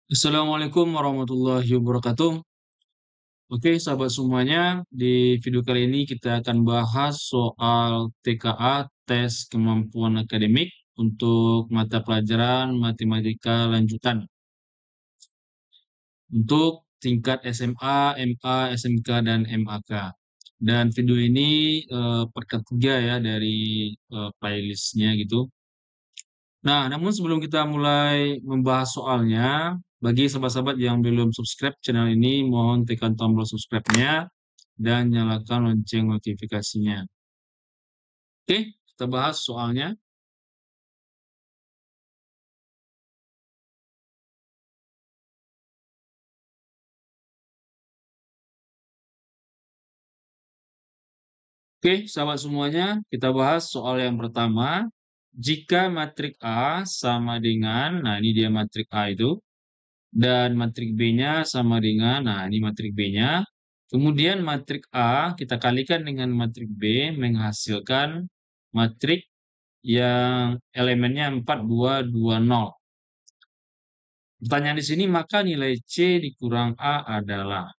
Assalamualaikum warahmatullahi wabarakatuh. Oke, sahabat semuanya, di video kali ini kita akan bahas soal TKA, tes kemampuan akademik untuk mata pelajaran matematika lanjutan untuk tingkat SMA, MA, SMK, dan MAK. Dan video ini part ketiga ya dari playlistnya gitu. Nah, namun sebelum kita mulai membahas soalnya, bagi sahabat-sahabat yang belum subscribe channel ini, mohon tekan tombol subscribe-nya dan nyalakan lonceng notifikasinya. Oke, kita bahas soalnya. Oke, sahabat semuanya, kita bahas soal yang pertama. Jika matrik A sama dengan, nah ini dia matrik A itu, dan matrik B-nya sama dengan, nah ini matrik B-nya. Kemudian matrik A kita kalikan dengan matrik B menghasilkan matrik yang elemennya 4, 2, 2, 0. Pertanyaan di sini, maka nilai C dikurang A adalah.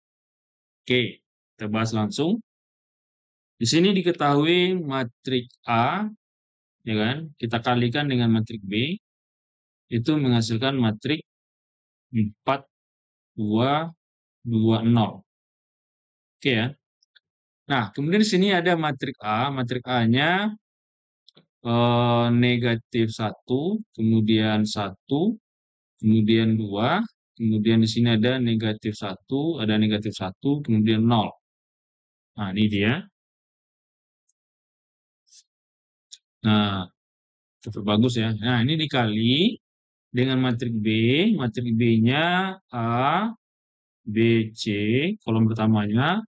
Oke, kita bahas langsung. Di sini diketahui matrik A, ya kan, kita kalikan dengan matrik B, itu menghasilkan matrik 4, 2, 2, 0. Oke ya. Nah, kemudian di sini ada matrik A. Matrik A-nya negatif 1, kemudian 1, kemudian 2, kemudian di sini ada negatif 1, ada negatif 1, kemudian 0. Nah, ini dia. Nah, cukup bagus ya. Nah, ini dikali dengan matrik B. Matrik B-nya A, B, C, kolom pertamanya.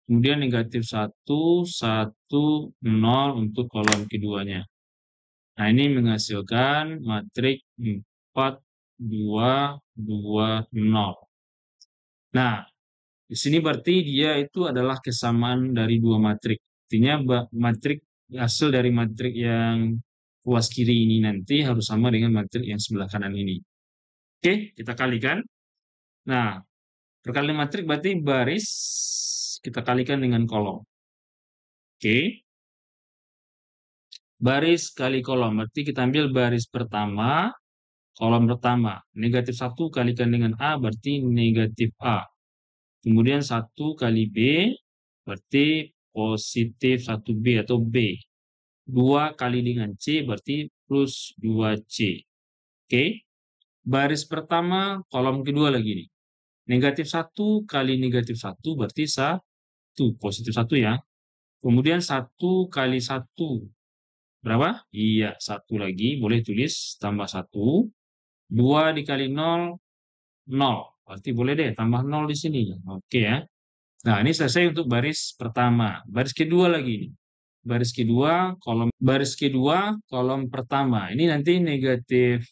Kemudian negatif 1, 1, 0 untuk kolom keduanya. Nah, ini menghasilkan matrik 4, 2, 2, 0. Nah, di sini berarti dia itu adalah kesamaan dari dua matrik. Artinya matrik hasil dari matrik yang ruas kiri ini nanti harus sama dengan matrik yang sebelah kanan ini. Oke, kita kalikan. Nah, perkalian matrik berarti baris kita kalikan dengan kolom. Oke. Baris kali kolom. Berarti kita ambil baris pertama, kolom pertama. Negatif 1 kalikan dengan A berarti negatif A. Kemudian 1 kali B berarti positif 1B atau B. 2 kali dengan C berarti plus 2C. Oke. Baris pertama, kolom kedua lagi nih. Negatif 1 kali negatif 1 berarti 1. Positif 1 ya. Kemudian 1 kali 1. Berapa? Iya, 1 lagi. Boleh tulis tambah 1. 2 dikali 0, 0. Berarti boleh deh tambah 0 di sini. Oke ya. Nah, ini selesai untuk baris pertama. Baris kedua lagi nih. Baris kedua kolom pertama. Ini nanti negatif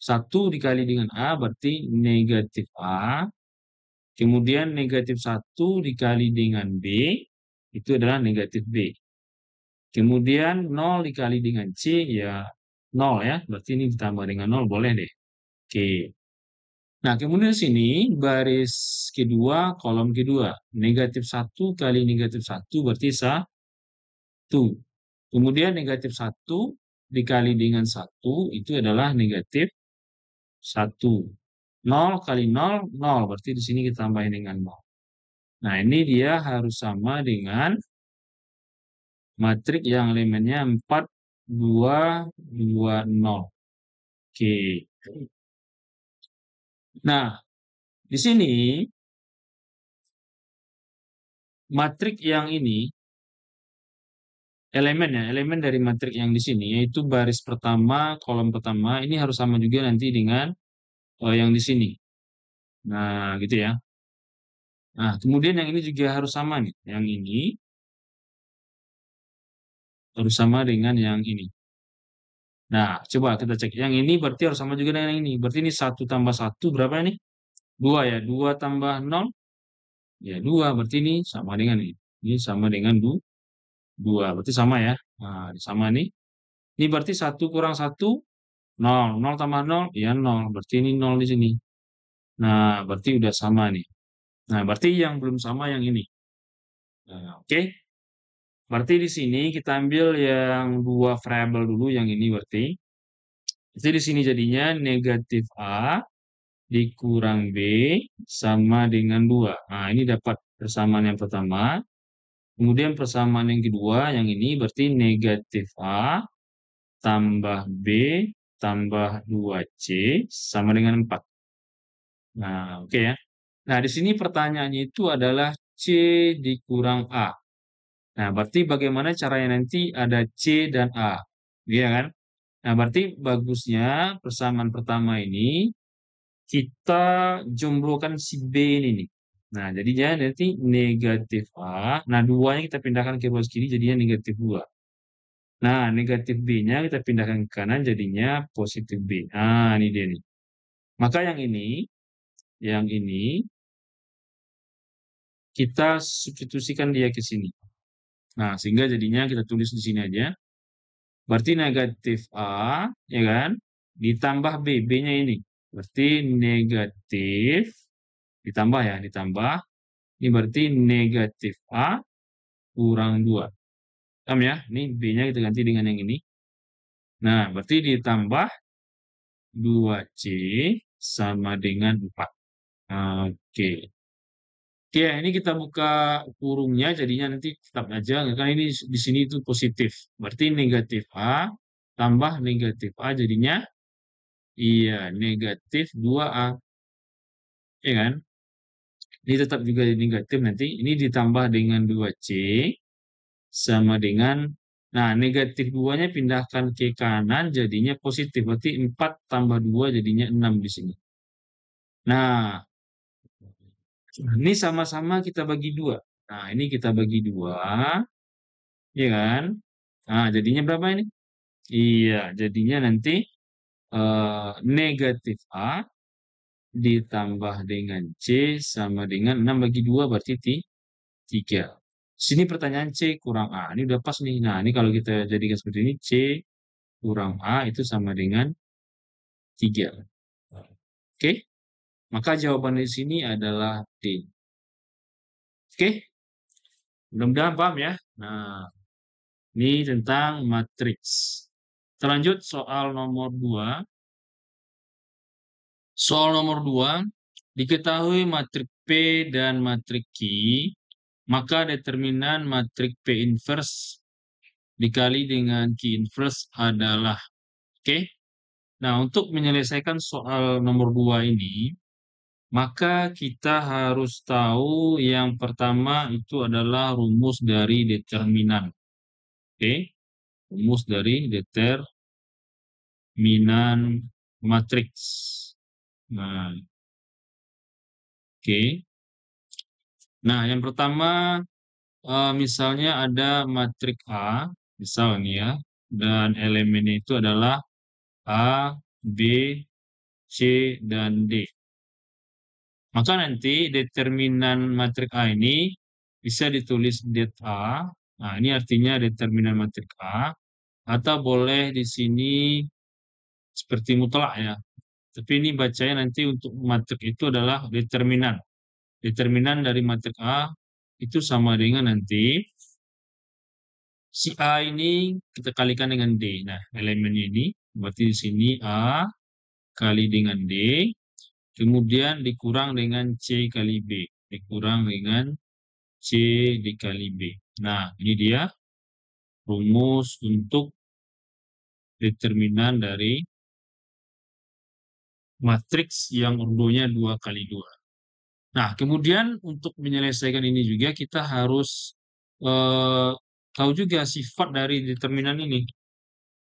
1 dikali dengan A berarti negatif A. Kemudian negatif 1 dikali dengan B itu adalah negatif B. Kemudian 0 dikali dengan C ya 0 ya. Berarti ini ditambah dengan 0 boleh deh. Oke. Nah, kemudian sini baris kedua, kolom kedua. Negatif 1 kali negatif 1 berarti 1. Kemudian negatif 1 dikali dengan 1 itu adalah negatif 1. 0 kali 0, 0. Berarti di sini kita tambahin dengan 0. Nah, ini dia harus sama dengan matrik yang elemennya 4, 2, 2, 0. Oke. Nah, di sini matrik yang ini elemen dari matrik yang di sini yaitu baris pertama, kolom pertama ini harus sama juga nanti dengan yang di sini. Nah, gitu ya. Nah, kemudian yang ini juga harus sama nih. Yang ini harus sama dengan yang ini. Nah, coba kita cek. Yang ini berarti harus sama juga dengan yang ini. Berarti ini 1 tambah 1 berapa ini? 2 ya. 2 tambah 0 ya 2. Berarti ini sama dengan ini. Ini sama dengan 2. Berarti sama ya. Nah, sama nih. Ini berarti 1 kurang 1, 0. 0 tambah 0, ya 0. Berarti ini 0 di sini. Nah, berarti udah sama nih. Nah, berarti yang belum sama yang ini. Nah, oke. Berarti di sini kita ambil yang dua variabel dulu yang ini berarti. Jadi di sini jadinya negatif A dikurang B sama dengan 2. Nah, ini dapat persamaan yang pertama. Kemudian persamaan yang kedua, yang ini berarti negatif A tambah B tambah 2C sama dengan 4. Nah, oke ya. Nah, di sini pertanyaannya itu adalah C dikurang A. Nah, berarti bagaimana caranya nanti ada C dan A. Iya kan? Nah, berarti bagusnya persamaan pertama ini kita jomblokan si B ini nih. Nah, jadinya nanti negatif A. Nah, duanya kita pindahkan ke ruas kiri jadinya negatif 2. Nah, negatif B-nya kita pindahkan ke kanan jadinya positif B. Nah, ini dia nih. Maka yang ini kita substitusikan dia ke sini. Nah, sehingga jadinya kita tulis di sini aja. Berarti negatif A, ya kan? Ditambah B, B-nya ini. Berarti negatif, ditambah ya, ditambah. Ini berarti negatif A kurang 2. Paham ya? Ini B-nya kita ganti dengan yang ini. Nah, berarti ditambah 2C sama dengan 4. Oke. Oke, ini kita buka kurungnya, jadinya nanti tetap aja, karena ini di sini itu positif. Berarti negatif A tambah negatif A jadinya, iya, negatif 2A. Ya kan? Ini tetap juga negatif nanti. Ini ditambah dengan 2C sama dengan, nah negatif 2-nya pindahkan ke kanan jadinya positif. Berarti 4 tambah 2 jadinya 6 di sini. Nah, ini sama-sama kita bagi 2. Nah, ini kita bagi 2, ya kan? Nah, jadinya berapa ini? Iya, jadinya nanti negatif A ditambah dengan C sama dengan 6 bagi 2 berarti 3. Sini pertanyaan C kurang A. Ini udah pas nih. Nah, ini kalau kita jadikan seperti ini, C kurang A itu sama dengan 3. Oke? Maka jawaban di sini adalah D. Oke? Mudah-mudahan paham ya. Nah, ini tentang matriks. Terlanjut soal nomor 2. Soal nomor 2, diketahui matrik P dan matrik Q, maka determinan matrik P inverse dikali dengan Q inverse adalah. Oke? Nah, untuk menyelesaikan soal nomor 2 ini, maka kita harus tahu yang pertama itu adalah rumus dari determinan. Oke? Rumus dari determinan matriks. Nah, oke. Nah, yang pertama misalnya ada matrik A, misalnya ya, dan elemennya itu adalah A, B, C, dan D. Maka nanti determinan matrik A ini bisa ditulis det A. Nah, ini artinya determinan matrik A. Atau boleh di sini seperti mutlak ya. Tapi ini bacanya nanti untuk matrik itu adalah determinan. Determinan dari matrik A itu sama dengan nanti si A ini kita kalikan dengan D. Nah, elemennya ini berarti di sini A kali dengan D, kemudian dikurang dengan C kali B, dikurang dengan C dikali B. Nah, ini dia rumus untuk determinan dari matriks yang ordonya 2 kali 2. Nah, kemudian untuk menyelesaikan ini juga kita harus eh, tahu juga sifat dari determinan ini.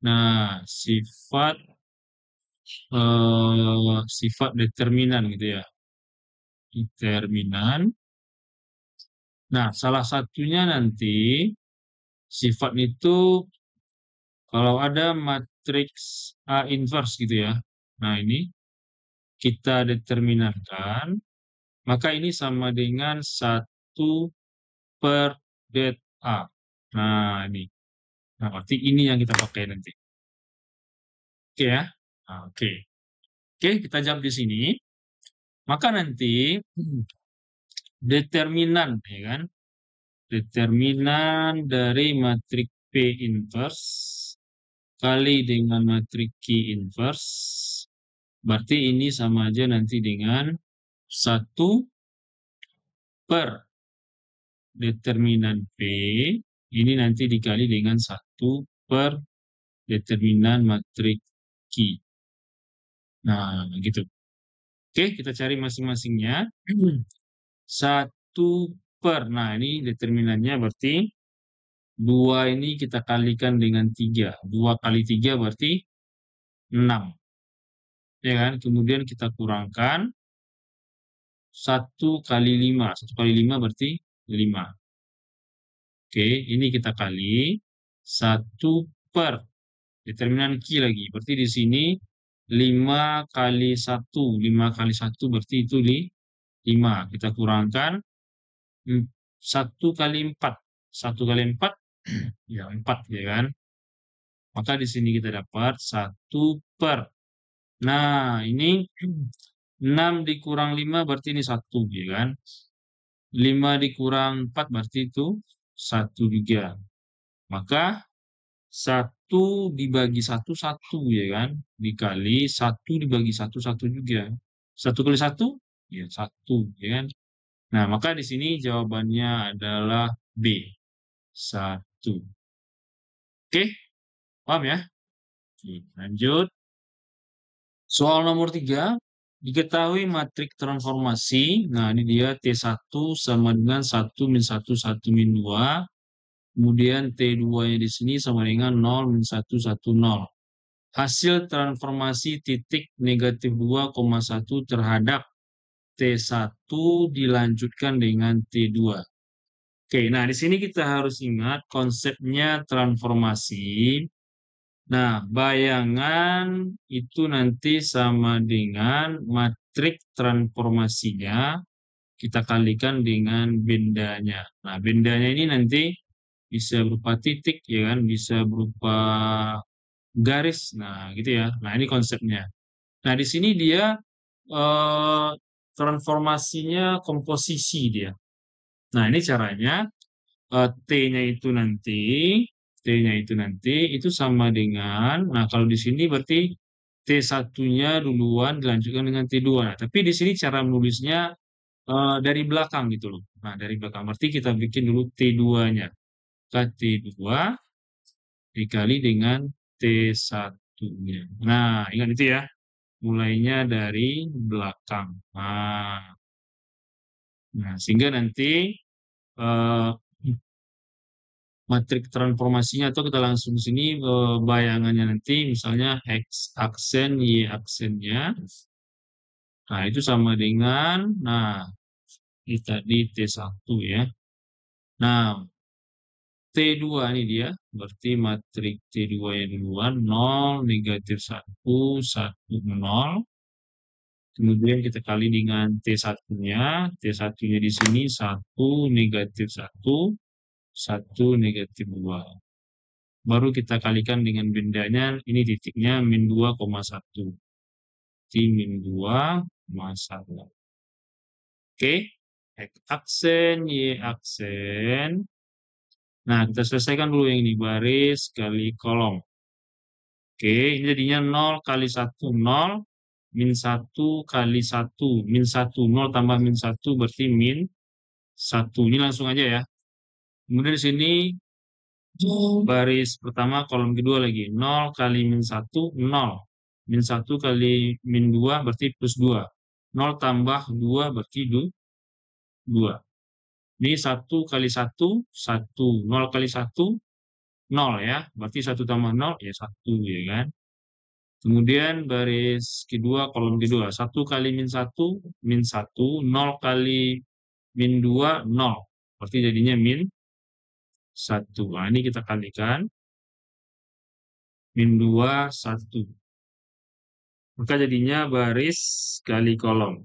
Nah, sifat determinan gitu ya. Determinan. Nah, salah satunya nanti sifat itu kalau ada matriks A inverse gitu ya. Nah, ini kita determinankan, maka ini sama dengan 1 per det A. Nah, ini. Nah, berarti ini yang kita pakai nanti. Oke ya? Nah, oke. Oke, kita jawab di sini. Maka nanti determinan, ya kan? Determinan dari matrik P inverse kali dengan matrik Q inverse, berarti ini sama aja nanti dengan 1 per determinan P, ini nanti dikali dengan 1 per determinan matrik Q. Nah, gitu. Oke, kita cari masing-masingnya. 1 per, nah ini determinannya berarti 2 ini kita kalikan dengan 3. 2 kali 3 berarti 6. Ya kan? Kemudian kita kurangkan 1 kali 5. 1 kali 5 berarti 5. Oke, ini kita kali 1 per determinan Q lagi. Berarti di sini 5 kali 1. 5 kali 1 berarti itu 5. Kita kurangkan 1 kali 4. 1 kali 4, ya 4, ya kan? Maka di sini kita dapat 1 per. Nah, ini 6 dikurang 5 berarti ini 1, ya kan? 5 dikurang 4 berarti itu 1 juga. Maka 1 dibagi 1, 1, ya kan? Dikali 1 dibagi 1, 1 juga. 1 kali 1, ya 1, ya kan? Nah, maka di sini jawabannya adalah B, 1. Oke, paham ya? Oke, lanjut. Soal nomor 3, diketahui matrik transformasi. Nah, ini dia T1 sama dengan 1 min 1, 1 min 2. Kemudian T2-nya di sini sama dengan 0, min 1, 1, 0. Hasil transformasi titik negatif 2,1 terhadap T1 dilanjutkan dengan T2. Oke, nah di sini kita harus ingat konsepnya transformasi. Nah, bayangan itu nanti sama dengan matrik transformasinya kita kalikan dengan bendanya. Nah, bendanya ini nanti bisa berupa titik, ya kan? Bisa berupa garis. Nah, gitu ya. Nah, ini konsepnya. Nah, di sini dia transformasinya komposisi dia. Nah, ini caranya. T-nya itu nanti itu sama dengan, nah kalau di sini berarti T1-nya duluan dilanjutkan dengan T2. Nah, tapi di sini cara menulisnya dari belakang gitu loh. Nah, dari belakang berarti kita bikin dulu T2-nya. T2 dikali dengan T1-nya. Nah, ingat itu ya. Mulainya dari belakang. Nah, sehingga nanti eh, matrik transformasinya atau kita langsung sini bayangannya nanti misalnya X aksen Y aksennya. Nah, itu sama dengan, nah, ini tadi T1 ya. Nah, T2 ini dia, berarti matrik T2 yang duluan 0, negatif 1, 1, 0. Kemudian kita kali dengan T1-nya. T1-nya di sini 1, negatif 1, 1, negatif 2. Baru kita kalikan dengan bendanya, ini titiknya min 2,1. T min 2,1. Oke, X aksen, Y aksen. Nah, kita selesaikan dulu yang ini, baris kali kolom. Oke, ini jadinya 0 kali 1, 0. Min 1 kali 1. Min 1, 0 tambah min 1 berarti min 1. Ini langsung aja ya. Kemudian di sini baris pertama, kolom kedua lagi. 0 kali min 1, 0. Min 1 kali min 2 berarti plus 2. 0 tambah 2 berarti 2. Ini 1 kali 1, 1. 0 kali 1, 0 ya. Berarti 1 tambah 0, ya 1 ya kan. Kemudian baris kedua, kolom kedua. 1 kali min 1, min 1. 0 kali min 2, 0. Berarti jadinya min 1. Nah, ini kita kalikan. Min 2, 1. Maka jadinya baris kali kolom.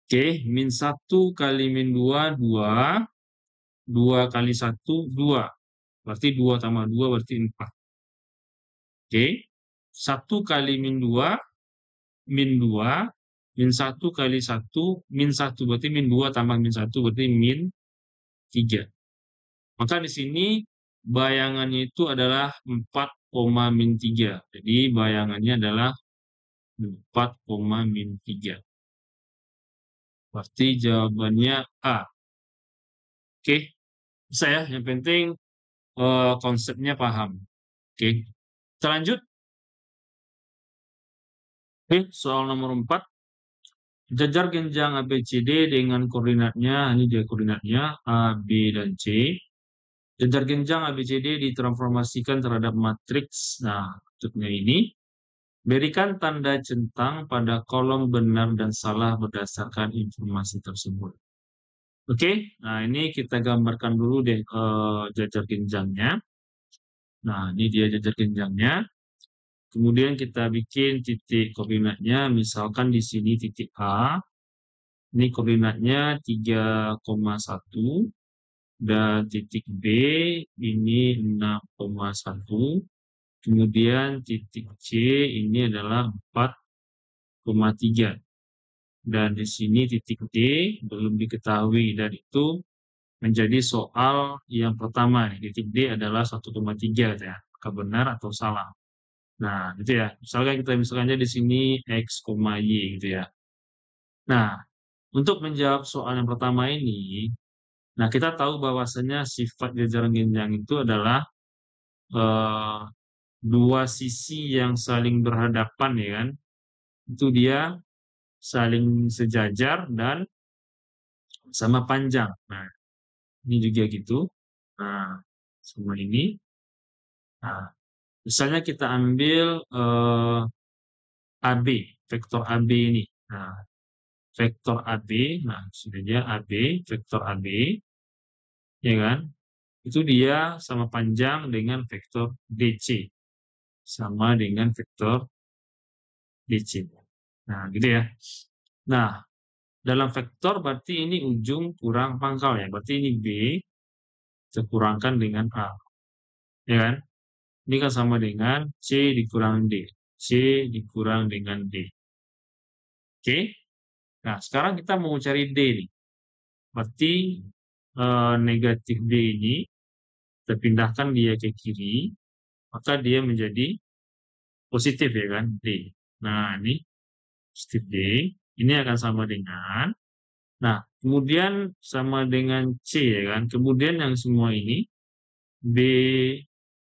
Oke, min 1 kali min 2, 2. 2 kali 1, 2. Berarti 2 tambah 2 berarti 4. Oke, 1 kali min 2, min 2. Min 1 kali 1, min 1 berarti min 2 tambah min 1 berarti min 3. Maka di sini bayangannya itu adalah 4, min 3. Jadi bayangannya adalah 4, min 3. Berarti jawabannya A. Oke, bisa ya. Yang penting konsepnya paham. Oke, kita lanjut. Oke, soal nomor 4. Jajar genjang ABCD dengan koordinatnya, ini dia koordinatnya A, B, dan C. Jajar genjang ABCD ditransformasikan terhadap matriks. Nah, maksudnya ini. Berikan tanda centang pada kolom benar dan salah berdasarkan informasi tersebut. Oke, nah ini kita gambarkan dulu deh jajar genjangnya. Nah, ini dia jajar genjangnya. Kemudian kita bikin titik koordinatnya, misalkan di sini titik A. Ini koordinatnya 3,1 dan titik B ini 6,1. Kemudian titik C ini adalah 4,3. Dan di sini titik D belum diketahui dan itu menjadi soal yang pertama. Titik D adalah 1,3 ya. Apakah benar atau salah? Nah, gitu ya. Misalkan aja di sini X, Y gitu ya. Nah, untuk menjawab soal yang pertama ini, nah kita tahu bahwasanya sifat jajaran genjang itu adalah eh, dua sisi yang saling berhadapan ya kan. Itu dia saling sejajar dan sama panjang. Nah, ini juga gitu. Nah, semua ini. Nah, misalnya kita ambil AB, vektor AB ini. Nah, vektor AB, nah sudah dia AB, vektor AB, ya kan? Itu dia sama panjang dengan vektor DC. Sama dengan vektor DC. Nah, gitu ya. Nah, dalam vektor berarti ini ujung kurang pangkal ya. Berarti ini B kita kurangkan dengan A. Ya kan? Ini kan sama dengan C dikurang D. C dikurang dengan D. Oke? Nah, sekarang kita mau cari D nih. Berarti negatif D ini kita pindahkan dia ke kiri, maka dia menjadi positif ya kan, D. Nah, ini positif D. Ini akan sama dengan, nah, kemudian sama dengan C ya kan. Kemudian yang semua ini, B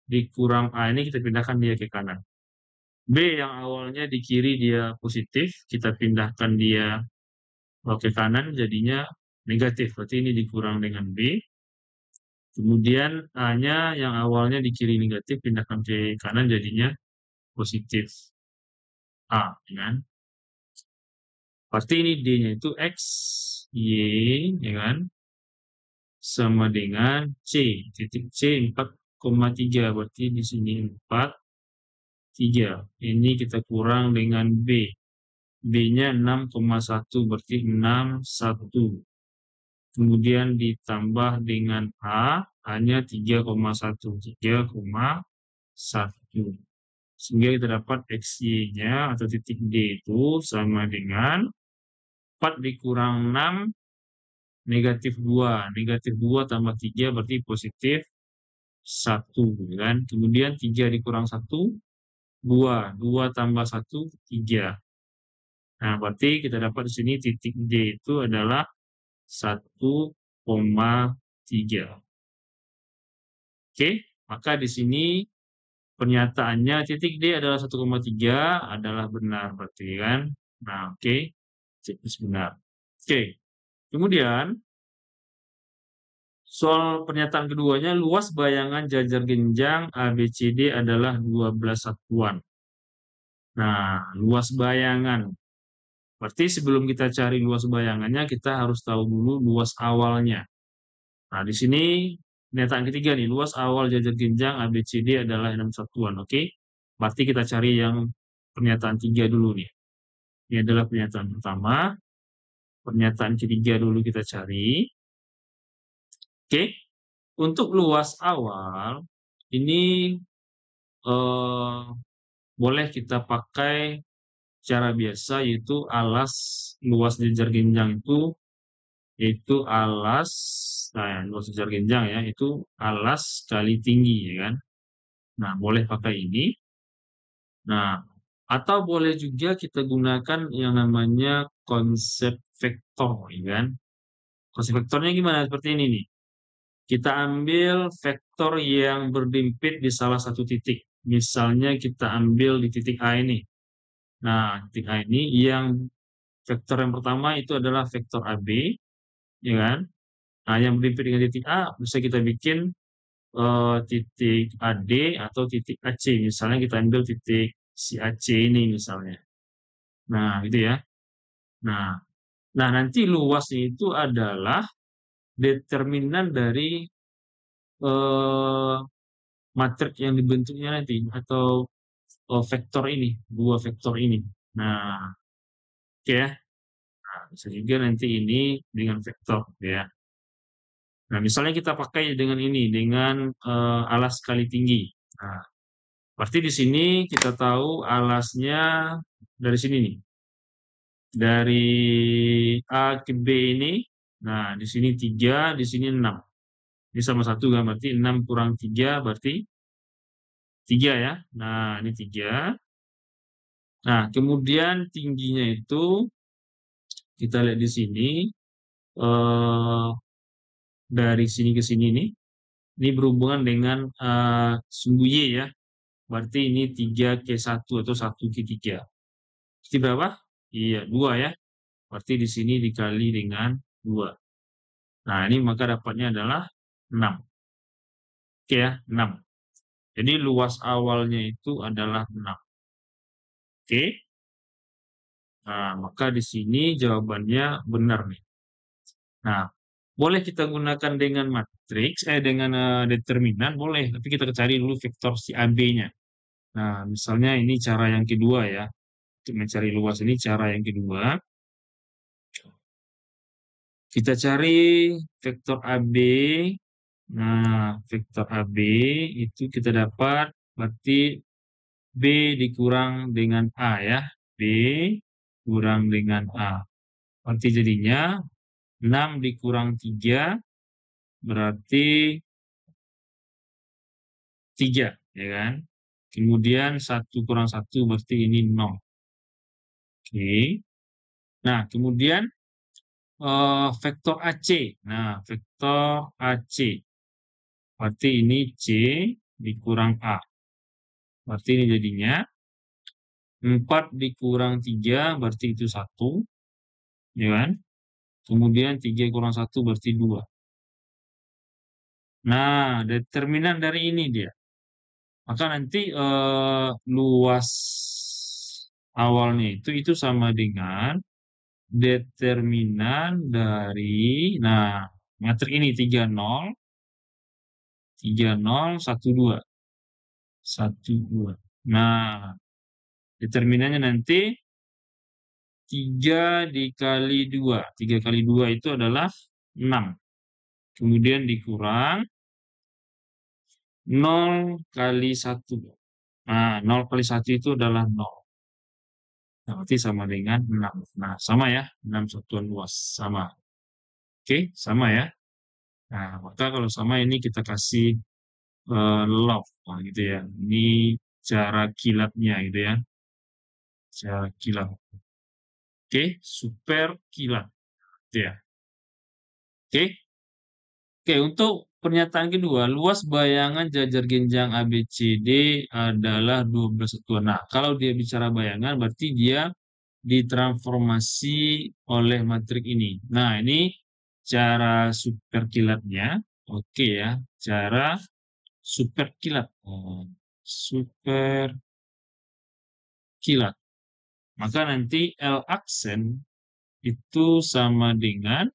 dikurang A ini kita pindahkan dia ke kanan. B yang awalnya di kiri dia positif, kita pindahkan dia ke kanan jadinya negatif. Berarti ini dikurang dengan B. Kemudian A-nya yang awalnya di kiri negatif pindahkan ke kanan jadinya positif A. Ya kan? Berarti ini D-nya itu X, Y, ya kan? Sama dengan C. Titik C 4,3. Berarti di sini 4,3. Ini kita kurang dengan B. B-nya 6,1 berarti 61. Kemudian ditambah dengan A, A-nya 3,1. 3,1. Sehingga kita dapat XY-nya atau titik D itu sama dengan 4 dikurang 6, negatif 2. Negatif 2 tambah 3 berarti positif 1. Kan? Kemudian 3 dikurang 1, 2. 2 tambah 1, 3. Nah, berarti kita dapat di sini titik D itu adalah 1,3. Oke, maka di sini pernyataannya titik D adalah 1,3 adalah benar berarti kan. Nah, oke. Benar. Oke. Kemudian soal pernyataan keduanya, luas bayangan jajar genjang ABCD adalah 12 satuan. Nah, luas bayangan. Berarti sebelum kita cari luas bayangannya, kita harus tahu dulu luas awalnya. Nah, di sini pernyataan ketiga nih, luas awal jajar genjang ABCD adalah 6 satuan. Oke, berarti kita cari yang pernyataan 3 dulu nih. Ini adalah pernyataan pertama. Pernyataan ketiga dulu kita cari. Oke, untuk luas awal, ini boleh kita pakai cara biasa, yaitu alas luas jejar genjang itu alas, nah luas jejar genjang ya, itu alas kali tinggi ya kan. Nah, boleh pakai ini. Nah, atau boleh juga kita gunakan yang namanya konsep vektor ya kan. Konsep vektornya gimana? Seperti ini nih. Kita ambil vektor yang berdempit di salah satu titik. Misalnya kita ambil di titik A ini. Nah, titik A ini yang vektor yang pertama itu adalah vektor AB, ya kan? Nah, yang berdempit dengan titik A bisa kita bikin titik AD atau titik AC. Misalnya kita ambil titik si AC ini misalnya. Nah, gitu ya. Nah, nanti luasnya itu adalah determinan dari eh, matrik yang dibentuknya nanti atau vektor ini, dua vektor ini. Nah, oke ya. Nah, bisa juga nanti ini dengan vektor ya. Nah, misalnya kita pakai dengan ini, dengan alas kali tinggi. Nah, berarti di sini kita tahu alasnya dari sini nih. Dari A ke B ini, nah di sini 3, di sini 6. Ini sama satu kan, berarti 6 kurang 3 berarti 3 ya. Nah, ini 3. Nah, kemudian tingginya itu kita lihat di sini eh, dari sini ke sini nih. Ini berhubungan dengan sumbu Y ya. Berarti ini 3 ke 1 atau 1 ke 3. Berarti berapa? Iya, 2 ya. Berarti di sini dikali dengan 2. Nah, ini maka dapatnya adalah 6. Oke ya, 6. Jadi luas awalnya itu adalah 6. Oke. Nah, maka di sini jawabannya benar nih. Nah, boleh kita gunakan dengan matriks, dengan determinan, boleh. Tapi kita cari dulu vektor si AB-nya. Nah, misalnya ini cara yang kedua ya. Untuk mencari luas ini cara yang kedua. Kita cari vektor AB. Nah, vektor AB itu kita dapat berarti B dikurang dengan A ya. B kurang dengan A. Berarti jadinya 6 dikurang 3 berarti 3, ya kan? Kemudian 1 kurang 1 berarti ini 0. Oke. Nah, kemudian vektor AC. Nah, vektor AC. Berarti ini C dikurang A. Berarti ini jadinya 4 dikurang 3 berarti itu 1. Ya kan? Kemudian 3 kurang 1 berarti 2. Nah, determinan dari ini dia. Maka nanti luas awalnya itu sama dengan determinan dari, nah, matrik ini 30, 30, 12, 12. Nah, determinannya nanti 3 dikali 2. 3 kali 2 itu adalah 6. Kemudian dikurang 0 kali 1. Nah, 0 kali 1 itu adalah 0. Nah, berarti sama dengan 6. Nah, sama ya. 6 satuan luas. Sama. Oke, sama ya. Nah, maka kalau sama ini kita kasih log. Nah, gitu ya. Ini cara kilatnya gitu ya. Cara kilat. Oke, super kilat. Gitu ya. Oke. Oke, untuk pernyataan kedua, luas bayangan jajar genjang ABCD adalah 12 satuan. Nah, kalau dia bicara bayangan, berarti dia ditransformasi oleh matrik ini. Nah, ini cara super kilatnya. Oke ya, cara super kilat. Super kilat. Maka nanti L aksen itu sama dengan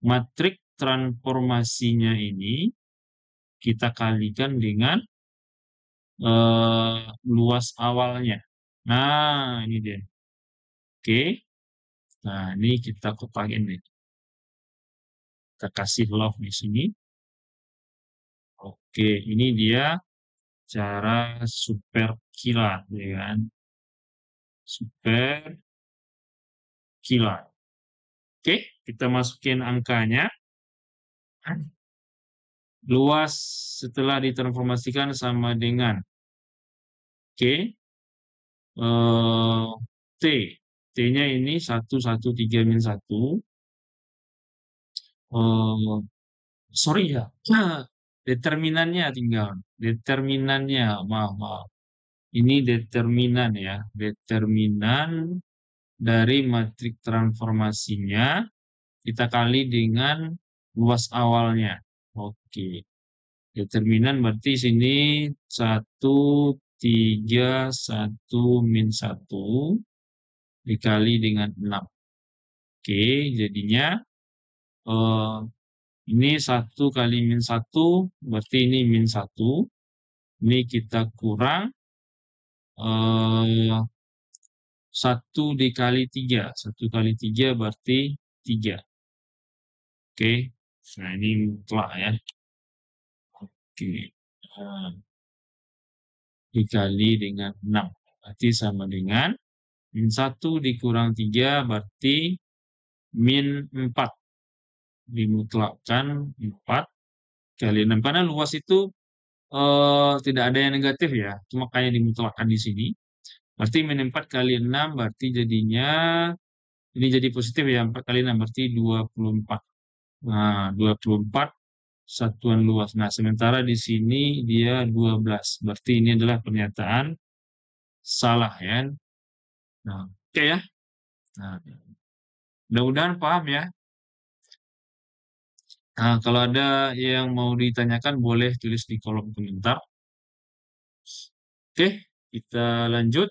matrik transformasinya ini kita kalikan dengan luas awalnya. Nah, ini dia. Oke. Nah, ini kita kotakin nih. Kita kasih love di sini. Oke, ini dia cara super kilat, ya kan? per kilowatt. Oke, kita masukin angkanya. Luas setelah ditransformasikan sama dengan Oke, T. T-nya ini 113-1. Sorry ya. Determinannya tinggal. Determinannya, maaf, maaf. Ini determinan ya. Determinan dari matrik transformasinya kita kali dengan luas awalnya. Oke. Determinan berarti sini 1, 3, 1, min 1 dikali dengan 6. Oke, jadinya ini 1 kali min 1 berarti ini min 1. Ini kita kurang 1 dikali 3. 1 kali 3 berarti 3. Oke, nah ini mutlak ya. Oke, dikali dengan 6. Berarti sama dengan min 1 dikurang 3 berarti min 4. Dimutlakkan 4 kali 6. Karena luas itu tidak ada yang negatif ya. Cuma kayak dimutlakkan di sini. Berarti min 4 kali 6 berarti jadinya ini jadi positif ya. 4 kali 6 berarti 24. Nah, 24 satuan luas. Nah, sementara di sini dia 12. Berarti ini adalah pernyataan salah ya. Nah, oke ya. Nah, mudah-mudahan paham ya. Nah, kalau ada yang mau ditanyakan boleh tulis di kolom komentar. Oke, kita lanjut.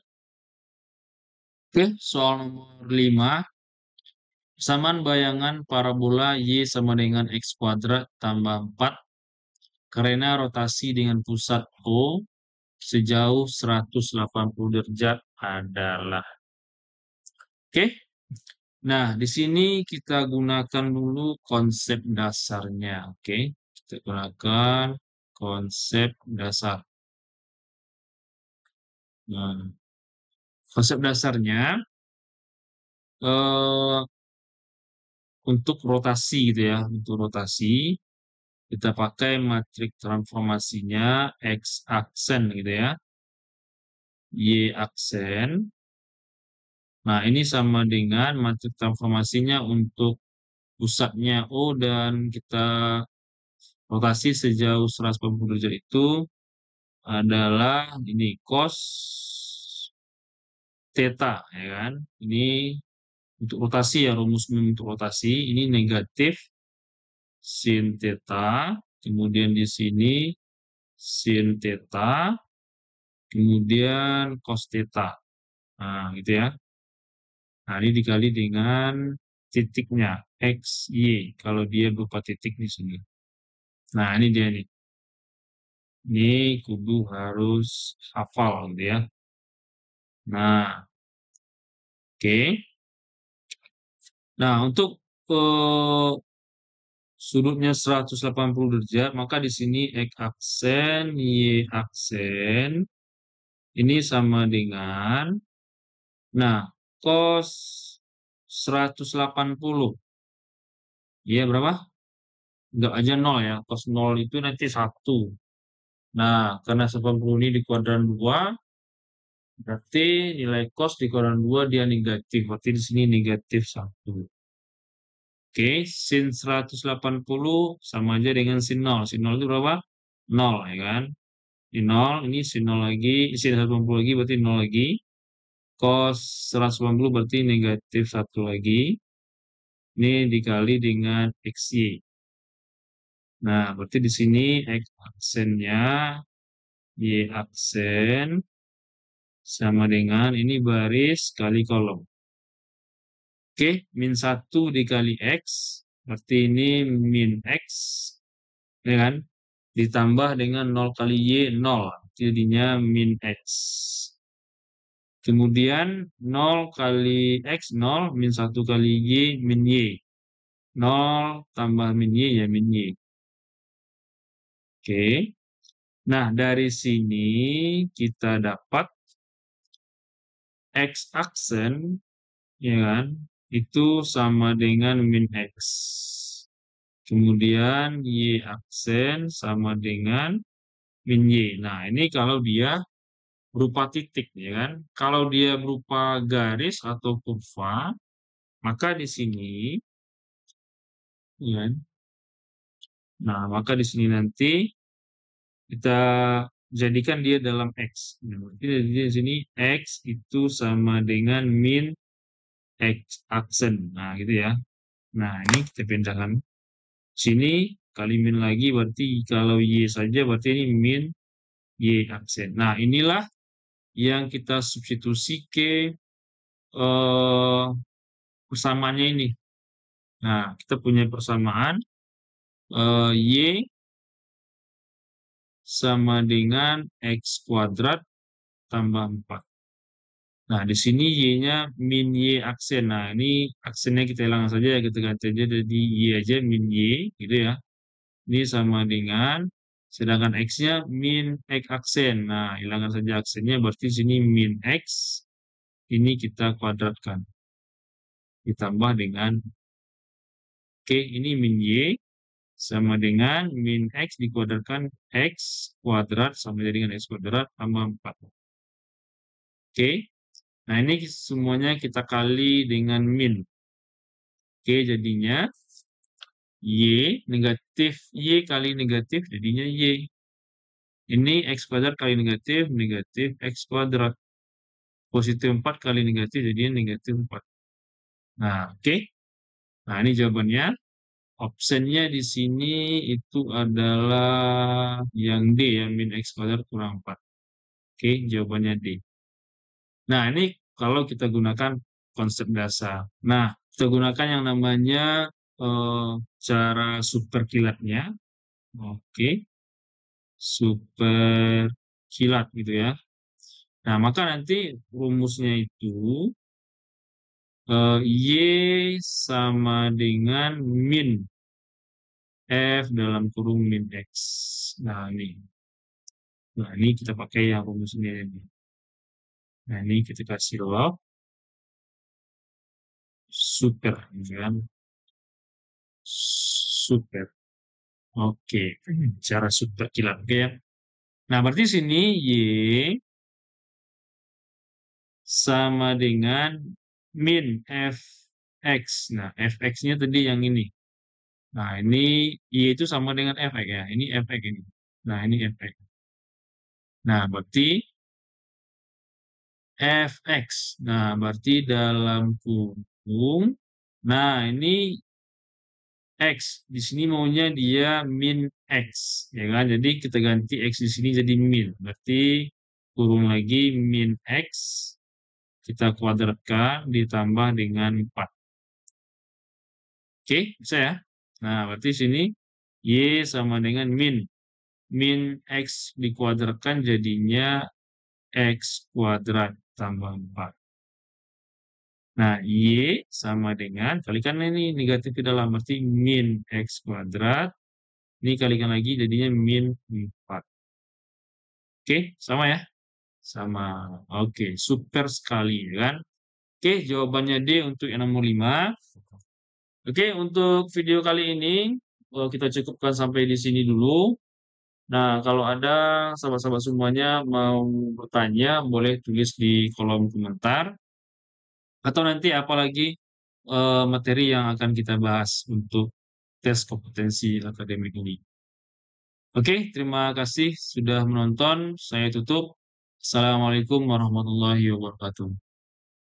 Oke, soal nomor 5. Persamaan bayangan parabola Y sama dengan X kuadrat tambah 4 karena rotasi dengan pusat O sejauh 180 derajat adalah. Oke. Nah, di sini kita gunakan dulu konsep dasarnya. Oke. Kita gunakan konsep dasar. Nah, konsep dasarnya untuk rotasi gitu ya. Untuk rotasi kita pakai matrik transformasinya X aksen gitu ya. Y aksen. Nah, ini sama dengan matrik transformasinya untuk pusatnya O dan kita rotasi sejauh 180 derajat itu adalah ini cos theta ya kan. Ini untuk rotasi ya, rumus untuk rotasi ini negatif sin theta, kemudian di sini sin theta, kemudian cos theta. Nah, gitu ya. Nah, ini dikali dengan titiknya X, Y. Kalau dia berupa titik di sini. Nah, ini dia nih. Ini kudu harus hafal gitu ya. Nah, oke. Nah, untuk sudutnya 180 derajat, maka di sini X aksen, Y aksen. Ini sama dengan, nah, cos 180. Iya, berapa? Enggak aja 0 ya. Cos 0 itu nanti 1. Nah, karena 80 ini di kuadran 2, berarti nilai cos di kuadran 2 dia negatif. Berarti di sini negatif 1. Oke, sin 180 sama aja dengan sin 0. Sin 0 itu berapa? 0, ya kan? Di 0, ini sin 0 lagi, sin 180 lagi berarti 0 lagi. Cos 180 berarti negatif 1 lagi. Ini dikali dengan XY. Nah, berarti di sini X aksennya Y aksen sama dengan ini baris kali kolom. Oke, min 1 dikali X, berarti ini min X, ya kan? Ditambah dengan 0 kali Y, 0, jadinya min X. Kemudian 0 kali X, 0, min 1 kali Y, min Y. 0 tambah min Y, ya min Y. Oke. Nah, dari sini kita dapat X aksen, ya kan, itu sama dengan min X. Kemudian Y aksen sama dengan min Y. Nah, ini kalau dia berupa titik, ya kan. Kalau dia berupa garis atau kurva, maka di sini, ya kan. Nah, maka di sini nanti kita jadikan dia dalam X. Nah, berarti di sini X itu sama dengan min X aksen. Nah, gitu ya. Nah, ini kita pindahkan sini kali min lagi, berarti kalau Y saja berarti ini min Y aksen. Nah, inilah yang kita substitusi ke persamaannya ini. Nah, kita punya persamaan Y sama dengan X kuadrat tambah 4. Nah, di sini Y-nya min Y aksen. Nah, ini aksennya kita hilangkan saja, kita ganti aja jadi Y aja, min Y, gitu ya. Ini sama dengan, sedangkan X-nya min X aksen. Nah, hilangkan saja aksennya, berarti sini min X, ini kita kuadratkan. Ditambah dengan, oke, ini min Y, sama dengan min X dikuadratkan X kuadrat, sama dengan X kuadrat tambah 4. Oke, nah ini semuanya kita kali dengan min. Oke, jadinya Y negatif Y kali negatif jadinya Y. Ini X kuadrat kali negatif, negatif X kuadrat. Positif 4 kali negatif jadinya negatif 4. Nah, oke. Nah, ini jawabannya. Optionnya di sini itu adalah yang D, yang min X kuadrat kurang 4. Oke, jawabannya D. Nah, ini kalau kita gunakan konsep dasar. Nah, kita gunakan yang namanya cara super kilatnya. Oke, super kilat gitu ya. Nah, maka nanti rumusnya itu Y sama dengan min F dalam kurung min X. Nah, ini. Nah, ini kita pakai yang rumusnya ini. Nah, ini kita kasih log super, gitu kan. Super. Oke, cara super kilat. Oke ya. Nah, berarti sini Y sama dengan min Fx. Nah, Fx-nya tadi yang ini. Nah, ini Y itu sama dengan Fx ya. Ini Fx ini. Nah, ini Fx. Nah, berarti Fx. Nah, berarti dalam kurung. Nah, ini X. Di sini maunya dia min X. Ya kan? Jadi kita ganti X di sini jadi min. Berarti kurung lagi min X. Kita kuadratkan ditambah dengan 4. Oke, bisa ya? Nah, berarti sini Y sama dengan min. Min X dikuadratkan jadinya X kuadrat tambah 4. Nah, Y sama dengan, kalikan ini negatif di dalam, berarti min X kuadrat. Ini kalikan lagi jadinya min 4. Oke, sama ya? Sama. Oke, super sekali kan? Oke, jawabannya D untuk yang nomor 5. Oke, untuk video kali ini kita cukupkan sampai di sini dulu. Nah, kalau ada sahabat-sahabat semuanya mau bertanya, boleh tulis di kolom komentar. Atau nanti apalagi materi yang akan kita bahas untuk tes kompetensi akademik ini. Oke, terima kasih sudah menonton. Saya tutup. Assalamualaikum warahmatullahi wabarakatuh.